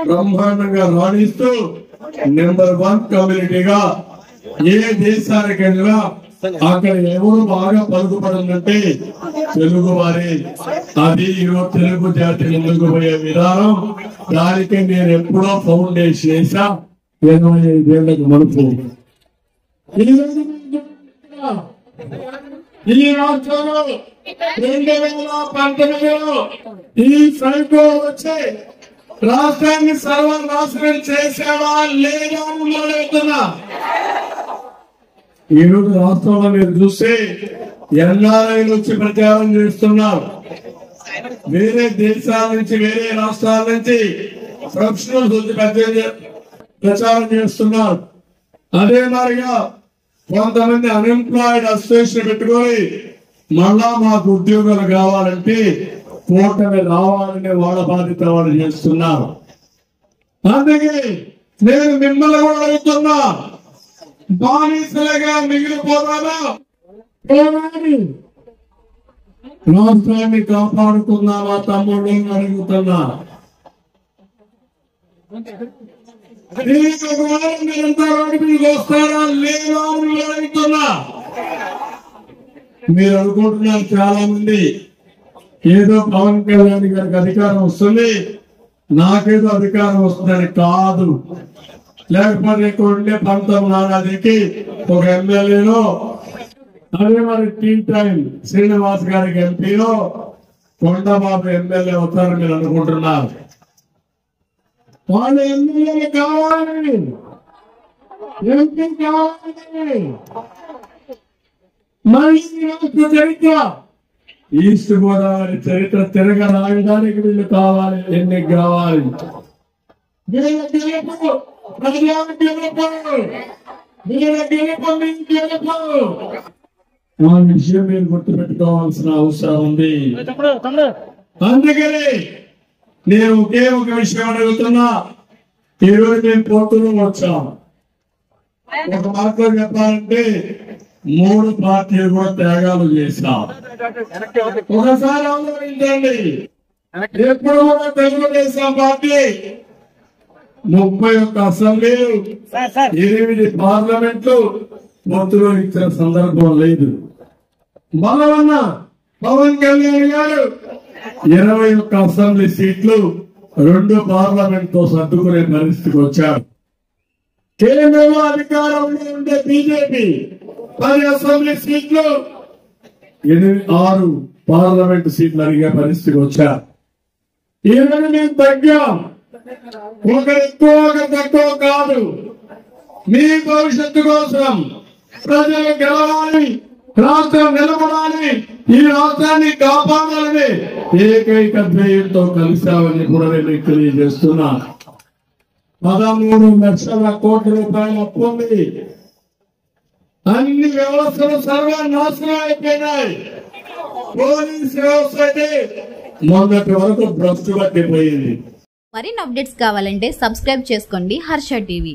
బ్రహ్మాండంగా రాణిస్తూ నెంబర్ 1 కమ్యూనిటీగా ఏ దేశానికి వెళ్ళినా అక్కడ ఎవరు బాగా పలుకుపడిందంటే తెలుగు వారి. అది ఈరోజు తెలుగు జాతి ముందుకు పోయే విధానం. దానికి నేను ఎప్పుడో ఫౌండేషన్ వేసా 25 ఏళ్లకు మునుపు. ఈ రాష్ట్రంలో 2019లో ఈ సైకో వచ్చి రాష్ట్రాన్ని సర్వనాశనం చేసేవా లేదా అడుగుతున్నా. ఈ రోజు రాష్ట్రంలో మీరు చూస్తే ఎన్ఆర్ఐలు వచ్చి ప్రచారం చేస్తున్నారు. వేరే దేశాల నుంచి వేరే రాష్ట్రాల నుంచి ప్రొఫెషనల్స్ వచ్చి ప్రచారం చేస్తున్నారు. అదే మాదిరిగా కొంతమంది అన్ఎంప్లాయిడ్ అసోసియేషన్ పెట్టుకొని మళ్ళా మాకు ఉద్యోగాలు కావాలంటే కూటమి రావాలనే వాళ్ళ బాధ్యత వాళ్ళు చేస్తున్నారు. అందుకే నేను మిమ్మల్ని కూడా అడుగుతున్నా, బానిసలుగా మిగిలిపోతారా? రాష్ట్రాన్ని కాపాడుకుందామా తమ్ముడు అడుగుతున్నా. మీరంతా రోడ్డు మీదకి వస్తారా లేదా అడుగుతున్నా. మీరు అనుకుంటున్నారు చాలా మంది ఏదో పవన్ కళ్యాణ్ గారికి అధికారం వస్తుంది, నాకేదో అధికారం వస్తుందని. కాదు. లేకపోతే ఇక్కడ ఉండే 19 నానాదికి ఒక ఎమ్మెల్యేలో, అదే మరి టీ టైం శ్రీనివాస్ గారికి ఎంపీలో, కొండబాబు ఎమ్మెల్యే అవుతారని మీరు అనుకుంటున్నారు. వాళ్ళు ఎమ్మెల్యేలు కావాలి, ఎంపీ కావాలి. మళ్ళీ చరిత్ర ఈస్ట్ గోదావరి చరిత్ర తిరగరాయడానికి వీళ్ళు కావాలి, ఎన్నిక కావాలి. ఆ విషయం మీరు గుర్తుపెట్టుకోవాల్సిన అవసరం ఉంది. అందుకని నేను ఒకే ఒక విషయం అడుగుతున్నా. ఈరోజు మేము పొత్తులు వచ్చాం. ఒక మార్గం చెప్పాలంటే 3 పార్టీలు కూడా త్యాగాలు చేశాం. ఒకసారి ఆలోచించండి. ఎప్పుడు కూడా తెలుగుదేశం పార్టీ 31 అసెంబ్లీలు 8 పార్లమెంట్లు పొత్తులు ఇచ్చిన సందర్భం లేదు. బలవన్న పవన్ కళ్యాణ్ గారు 21 అసెంబ్లీ సీట్లు 2 పార్లమెంట్ తో సర్దుకునే పరిస్థితికి వచ్చారు. కేంద్రంలో అధికారంలో ఉండే బీజేపీ 10 అసెంబ్లీ సీట్లు 6 పార్లమెంట్ సీట్లు అడిగే పరిస్థితికి వచ్చారు. ఈరోజు మేము తగ్గాం. ఒకరు ఎక్కువ ఒకరు తక్కువ కాదు. మీ భవిష్యత్తు కోసం ప్రజలు గెలవాలి, రాష్ట్రం నిలబడాలి, ఈ రాష్ట్రాన్ని కాపాడాలని ఏకైక ధ్యేయంతో కలిశామని కూడా నేను తెలియజేస్తున్నా. 13 లక్షల కోట్ల రూపాయల అప్పు ఉంది. అన్ని వ్యవస్థలు సర్వనాశనం అయిపోయినాయి. పోలీస్ వ్యవస్థ అయితే మొన్నటి వరకు భ్రష్టు పట్టిపోయింది. మరిన్ని అప్డేట్స్ కావాలంటే సబ్స్క్రైబ్ చేసుకోండి హర్ష టీవీ.